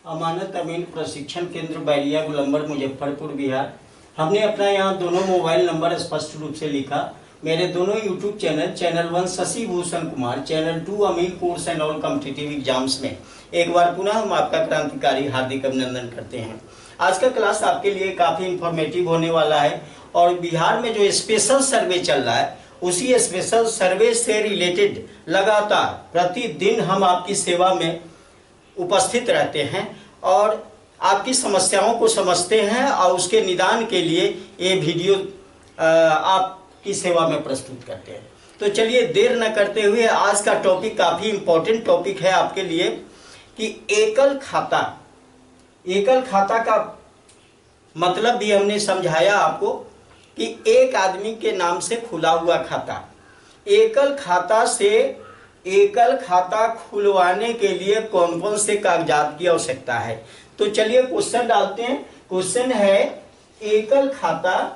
अमानत अमीन प्रशिक्षण केंद्र बैरिया गोलंबर मुजफ्फरपुर बिहार। हमने अपना यहाँ दोनों मोबाइल नंबर स्पष्ट रूप से लिखा। मेरे दोनों YouTube channel, channel 1 Shashi Bhushan Kumar, channel 2 अमीन course and all competitive exams में एक बार पुनः हम आपका क्रांतिकारी हार्दिक अभिनंदन करते हैं। आज का क्लास आपके लिए काफ़ी इंफॉर्मेटिव होने वाला है और बिहार में जो स्पेशल सर्वे चल रहा है उसी स्पेशल सर्वे से रिलेटेड लगातार प्रतिदिन हम आपकी सेवा में उपस्थित रहते हैं और आपकी समस्याओं को समझते हैं और उसके निदान के लिए ये वीडियो आपकी सेवा में प्रस्तुत करते हैं। तो चलिए देर न करते हुए आज का टॉपिक काफ़ी इम्पोर्टेंट टॉपिक है आपके लिए कि एकल खाता। एकल खाता का मतलब भी हमने समझाया आपको कि एक आदमी के नाम से खुला हुआ खाता। एकल खाता खुलवाने के लिए कौन कौन से कागजात की आवश्यकता है। तो चलिए क्वेश्चन डालते हैं। क्वेश्चन है एकल खाता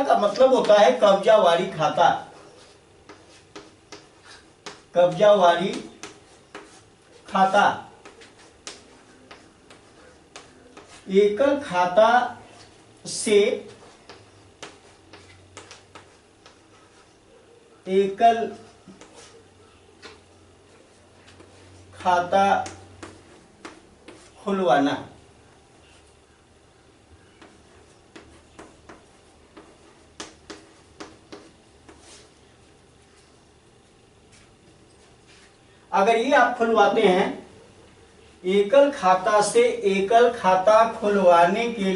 का मतलब होता है कब्जावारी खाता। कब्जावारी खाता। एकल खाता से एकल खाता खुलवाना। अगर ये आप खुलवाते हैं, एकल खाता से एकल खाता खुलवाने के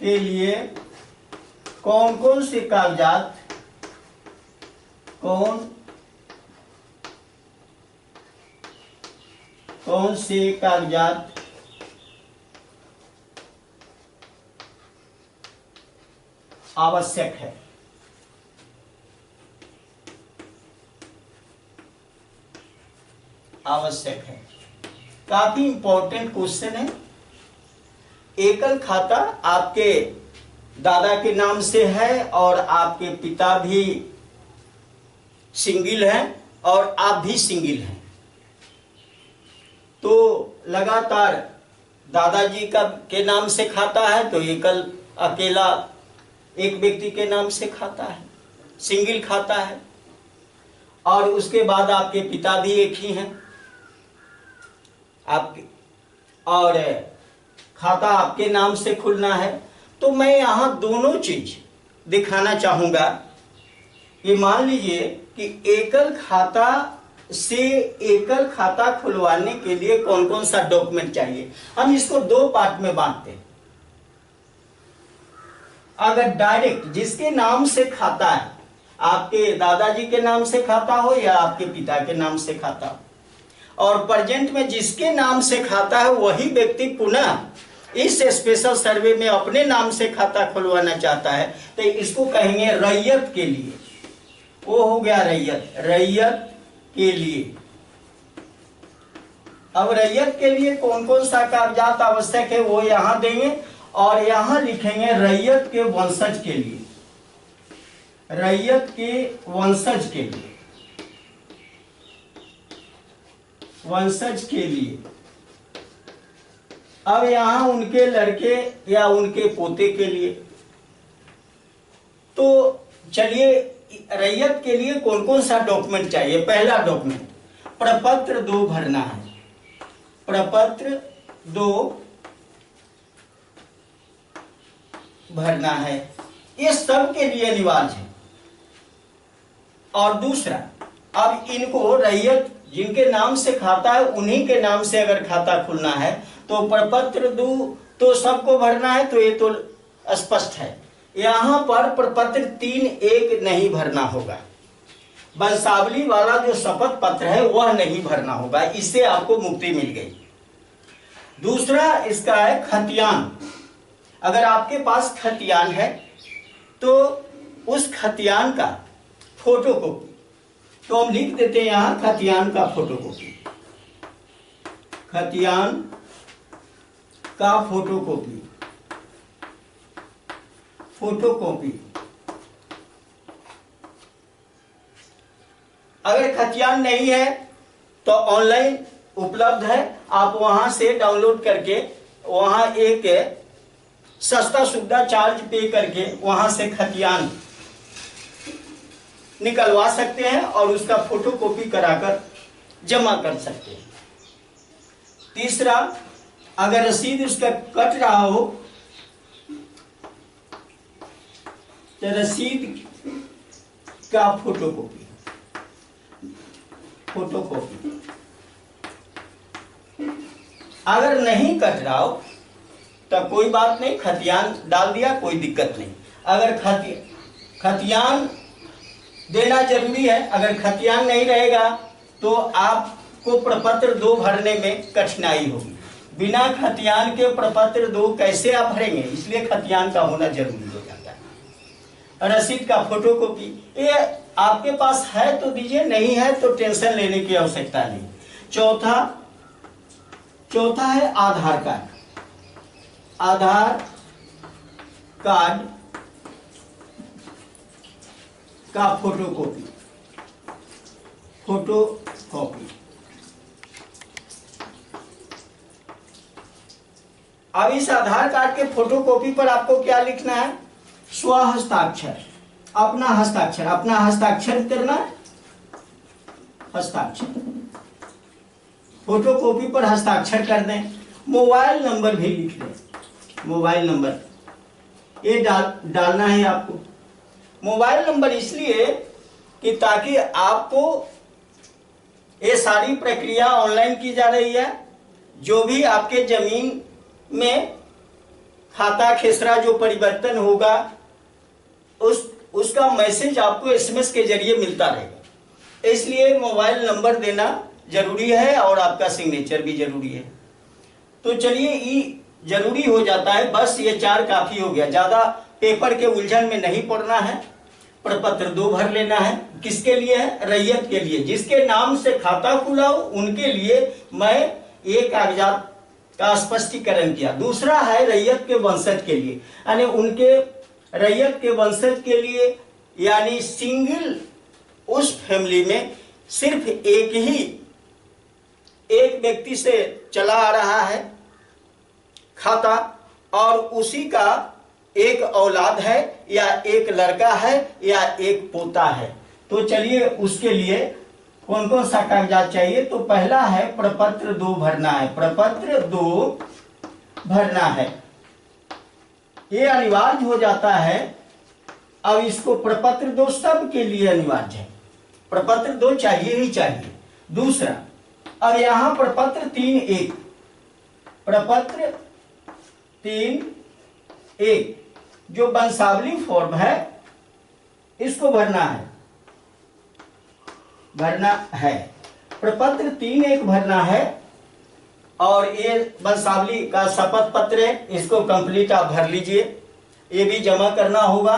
लिए कौन कौन से कागजात कौन से कागजात आवश्यक है। काफी इंपॉर्टेंट क्वेश्चन है। एकल खाता आपके दादा के नाम से है और आपके पिता भी सिंगल हैं और आप भी सिंगल हैं, तो लगातार दादाजी का के नाम से खाता है तो अकेला एक व्यक्ति के नाम से खाता है, सिंगल खाता है। और उसके बाद आपके पिता भी एक ही हैं आपके, और खाता आपके नाम से खुलना है। तो मैं यहाँ दोनों चीज दिखाना चाहूंगा। ये मान लीजिए कि एकल खाता से एकल खाता खुलवाने के लिए कौन कौन सा डॉक्यूमेंट चाहिए। हम इसको दो पार्ट में बांटते हैं। अगर डायरेक्ट जिसके नाम से खाता है, आपके दादाजी के नाम से खाता हो या आपके पिता के नाम से खाता हो, और प्रेजेंट में जिसके नाम से खाता है वही व्यक्ति पुनः इस स्पेशल सर्वे में अपने नाम से खाता खुलवाना चाहता है, तो इसको कहेंगे रैयत के लिए। वो हो गया रैयत के लिए। अब रैयत के लिए कौन कौन सा कागजात आवश्यक है वो यहां देंगे और यहां लिखेंगे रैयत के वंशज के लिए। रैयत के वंशज के लिए। अब यहां उनके लड़के या उनके पोते के लिए। तो चलिए रैयत के लिए कौन कौन सा डॉक्यूमेंट चाहिए। पहला डॉक्यूमेंट प्रपत्र 2 भरना है। प्रपत्र 2 भरना है, ये सब के लिए अनिवार्य है। और दूसरा, अब इनको रैयत जिनके नाम से खाता है उन्हीं के नाम से अगर खाता खुलना है तो प्रपत्र 2 तो सबको भरना है, तो ये तो स्पष्ट है। यहां पर प्रपत्र 3(1) नहीं भरना होगा। वंशावली वाला जो शपथ पत्र है वह नहीं भरना होगा, इससे आपको मुक्ति मिल गई। दूसरा इसका है खतियान। अगर आपके पास खतियान है तो उस खतियान का फोटोकॉपी, तो हम लिख देते हैं यहां खतियान का फोटोकॉपी। खतियान का फोटोकॉपी। अगर खतियान नहीं है तो ऑनलाइन उपलब्ध है, आप वहां से डाउनलोड करके वहां एक सस्ता सुविधा चार्ज पे करके वहां से खतियान निकलवा सकते हैं और उसका फोटोकॉपी कराकर जमा कर सकते हैं। तीसरा, अगर रसीद उसका कट रहा हो तो रसीद का फोटोकॉपी अगर नहीं कट रहा हो तो कोई बात नहीं, खतियान डाल दिया, कोई दिक्कत नहीं। अगर खतियान देना जरूरी है, अगर खतियान नहीं रहेगा तो आपको प्रपत्र 2 भरने में कठिनाई होगी। बिना खतियान के प्रपत्र 2 कैसे आप भरेंगे, इसलिए खतियान का होना जरूरी हो जाता है। रसीद का फोटोकॉपी ये आपके पास है तो दीजिए, नहीं है तो टेंशन लेने की आवश्यकता नहीं। चौथा है आधार कार्ड। आधार कार्ड का फोटोकॉपी अब इस आधार कार्ड के फोटोकॉपी पर आपको क्या लिखना है, स्व हस्ताक्षर, अपना हस्ताक्षर करना है। हस्ताक्षर फोटोकॉपी पर हस्ताक्षर कर दें। मोबाइल नंबर भी लिख दें, मोबाइल नंबर ये डालना है आपको। मोबाइल नंबर इसलिए कि ताकि आपको ये सारी प्रक्रिया ऑनलाइन की जा रही है, जो भी आपके जमीन में खाता खेसरा जो परिवर्तन होगा उसका मैसेज आपको एसएमएस के जरिए मिलता रहेगा, इसलिए मोबाइल नंबर देना जरूरी है और आपका सिग्नेचर भी जरूरी है। तो चलिए ये जरूरी हो जाता है, बस ये 4 काफी हो गया, ज्यादा पेपर के उलझन में नहीं पड़ना है। प्रपत्र 2 भर लेना है, किसके लिए है, रैयत के लिए, जिसके नाम से खाता खुला हो उनके लिए मैं ये कागजात का स्पष्टीकरण किया। दूसरा है रैयत के वंशज के लिए, यानी उनके रैयत के वंशज के लिए, यानी सिंगल उस फैमिली में सिर्फ एक व्यक्ति से चला आ रहा है खाता और उसी का एक औलाद है या एक लड़का है या एक पोता है। तो चलिए उसके लिए कौन कौन सा कागजात चाहिए। तो पहला है प्रपत्र 2 भरना है, प्रपत्र 2 भरना है, ये अनिवार्य हो जाता है। अब इसको प्रपत्र 2 सब के लिए अनिवार्य है, प्रपत्र 2 चाहिए ही चाहिए। दूसरा, अब यहां प्रपत्र 3(1), प्रपत्र 3(1) जो वंशावली फॉर्म है इसको भरना है, प्रपत्र 3(1) भरना है। और ये वंशावली का शपथ पत्र है, इसको कंप्लीट आप भर लीजिए, ये भी जमा करना होगा।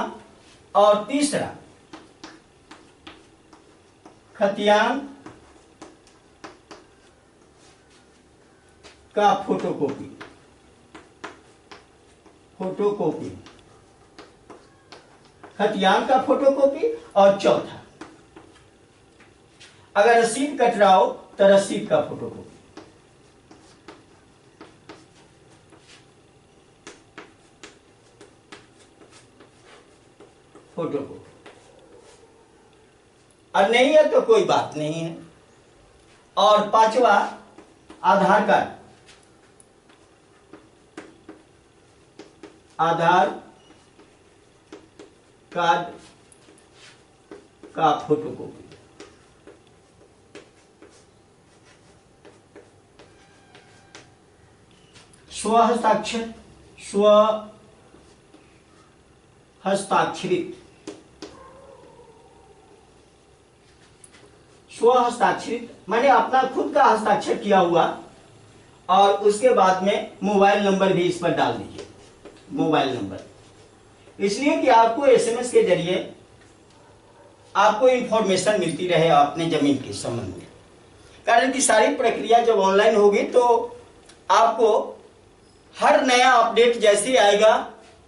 और तीसरा, खतियान का फोटोकॉपी खतियान का फोटोकॉपी। और चौथा, अगर रसीद कट रहा हो तो रसीद का फोटोकॉपी। और नहीं है तो कोई बात नहीं है। और 5वां, आधार कार्ड का फोटोकॉपी। स्वहस्ताक्षरित मैंने अपना खुद का हस्ताक्षर किया हुआ, और उसके बाद में मोबाइल नंबर भी इस पर डाल दीजिए, मोबाइल नंबर, इसलिए कि आपको एसएमएस के जरिए आपको इंफॉर्मेशन मिलती रहे अपने जमीन के संबंध में। कारण कि सारी प्रक्रिया जब ऑनलाइन होगी तो आपको हर नया अपडेट जैसे आएगा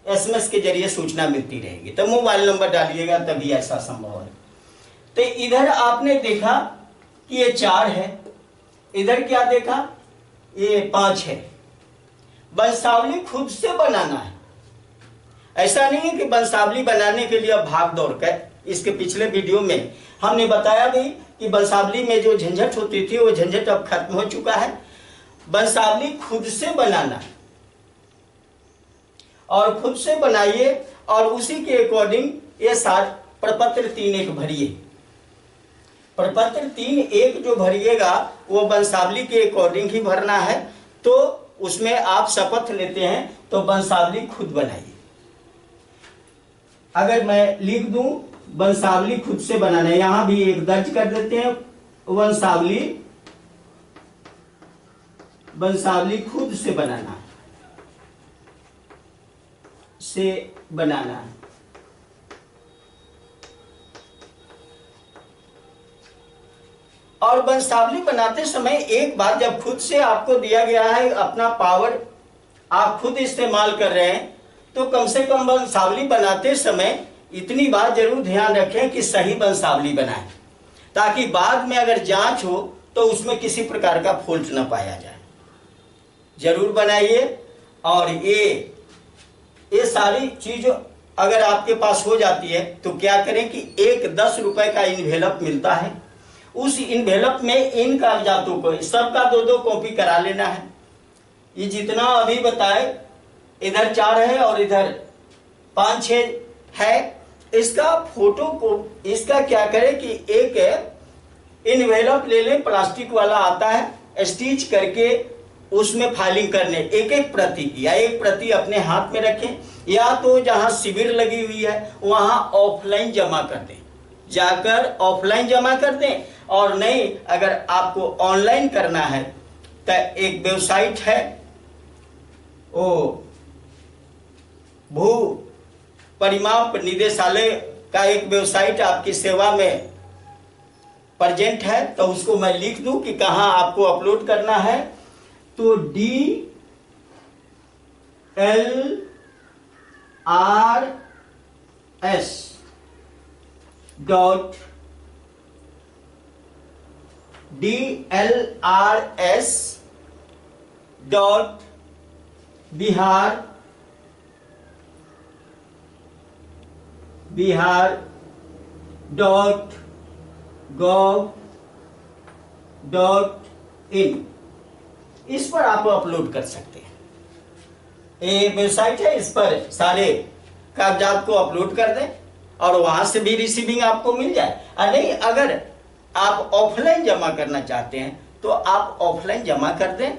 एसएमएस के जरिए सूचना मिलती रहेगी। तो मोबाइल नंबर डालिएगा तभी ऐसा संभव है। तो इधर आपने देखा कि ये 4 है, इधर क्या देखा ये 5 है। वंशावली खुद से बनाना है। ऐसा नहीं है कि वंशावली बनाने के लिए अब भाग दौड़ कर, इसके पिछले वीडियो में हमने बताया भी कि वंशावली में जो झंझट होती थी वो झंझट अब खत्म हो चुका है। वंशावली खुद से बनाना है और खुद से बनाइए और उसी के अकॉर्डिंग ये प्रपत्र 3 एक भरिए। प्रपत्र 3 एक जो भरिएगा वो वंशावली के अकॉर्डिंग ही भरना है। तो उसमें आप शपथ लेते हैं तो वंशावली खुद बनाइए। अगर मैं लिख दूं वंशावली खुद से बनाना है, यहां भी एक दर्ज कर देते हैं, वंशावली खुद से बनाना है। और वंशावली बनाते समय एक बात, जब खुद से आपको दिया गया है, अपना पावर आप खुद इस्तेमाल कर रहे हैं, तो कम से कम वंशावली बनाते समय इतनी बात जरूर ध्यान रखें कि सही वंशावली बनाएं, ताकि बाद में अगर जांच हो तो उसमें किसी प्रकार का फॉल्ट न पाया जाए। जरूर बनाइए। और ये सारी चीज अगर आपके पास हो जाती है तो क्या करें कि एक 10 रुपए का इन्वेलप मिलता है, उस इन्वेलप में इन कागजातों को सबका 2-2 कॉपी करा लेना है। ये जितना अभी बताए, इधर 4 है और इधर 5-6 है, इसका फोटो को, इसका क्या करें कि एक इन्वेलप ले लें, प्लास्टिक वाला आता है, स्टिच करके उसमें फाइलिंग करने एक प्रति, या एक प्रति अपने हाथ में रखें, या तो जहां शिविर लगी हुई है वहां ऑफलाइन जमा कर दें, जाकर ऑफलाइन जमा कर दें। और नहीं, अगर आपको ऑनलाइन करना है तो एक वेबसाइट है, वो भू परिमाप निदेशालय का एक वेबसाइट आपकी सेवा में प्रेजेंट है, तो उसको मैं लिख दूं कि कहां आपको अपलोड करना है। तो dlrs.bihar.gov.in, इस पर आप अपलोड कर सकते हैं। ये वेबसाइट है, इस पर सारे कागजात को अपलोड कर दें और वहां से भी रिसीविंग आपको मिल जाए। और नहीं, अगर आप ऑफलाइन जमा करना चाहते हैं तो आप ऑफलाइन जमा कर दें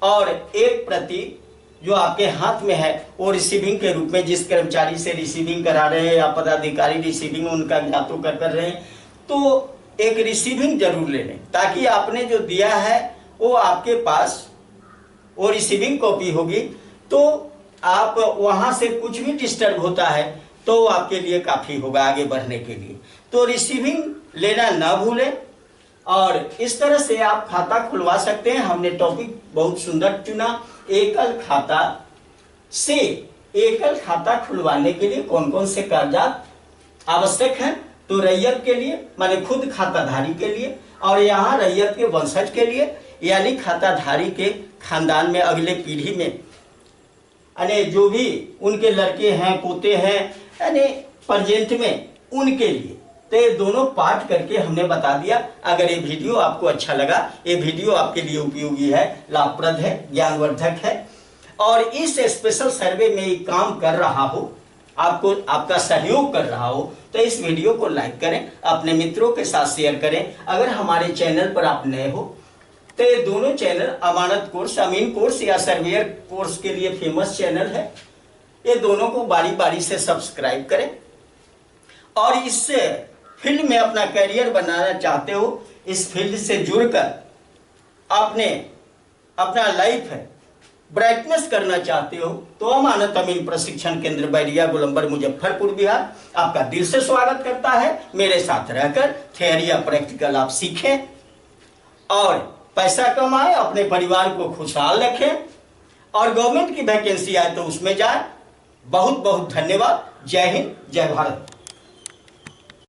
और एक प्रति जो आपके हाथ में है वो रिसीविंग के रूप में, जिस कर्मचारी से रिसीविंग करा रहे हैं या पदाधिकारी रिसीविंग उनका कागजातों कर रहे हैं, तो एक रिसीविंग जरूर ले लें, ताकि आपने जो दिया है वो आपके पास वो रिसीविंग कॉपी होगी। तो आप वहां से कुछ भी डिस्टर्ब होता है तो आपके लिए काफी होगा आगे बढ़ने के लिए। तो रिसीविंग लेना ना भूलें और इस तरह से आप खाता खुलवा सकते हैं। हमने टॉपिक बहुत सुंदर चुना, एकल खाता खुलवाने के लिए कौन कौन से कागजात आवश्यक हैं। तो रैयत के लिए माने खुद खाताधारी के लिए, और यहाँ रैयत के वंशज के लिए, यानी खाताधारी के खानदान में अगले पीढ़ी में यानी जो भी उनके लड़के हैं, पोते हैं, यानी प्रेजेंट में उनके लिए। तो ये दोनों पार्ट करके हमने बता दिया। अगर ये वीडियो आपको अच्छा लगा, ये वीडियो आपके लिए उपयोगी है, लाभप्रद है, ज्ञानवर्धक है और इस स्पेशल सर्वे में ये काम कर रहा हो, आपको आपका सहयोग कर रहा हो, तो इस वीडियो को लाइक करें, अपने मित्रों के साथ शेयर करें। अगर हमारे चैनल पर आप नए हो तो ये दोनों चैनल अमानत कोर्स, अमीन कोर्स या सर्वेयर कोर्स के लिए फेमस चैनल है। ये दोनों को बारी बारी से सब्सक्राइब करें और इससे फील्ड में अपना करियर बनाना चाहते हो, इस फील्ड से जुड़कर अपना लाइफ है ब्राइटनेस करना चाहते हो, तो अमानत अमीन प्रशिक्षण केंद्र बैरिया गोलंबर मुजफ्फरपुर बिहार आपका दिल से स्वागत करता है। मेरे साथ रहकर थियरी या प्रैक्टिकल आप सीखें और पैसा कमाएं, अपने परिवार को खुशहाल रखें और गवर्नमेंट की वैकेंसी आए तो उसमें जाए। बहुत बहुत धन्यवाद। जय हिंद, जय भारत।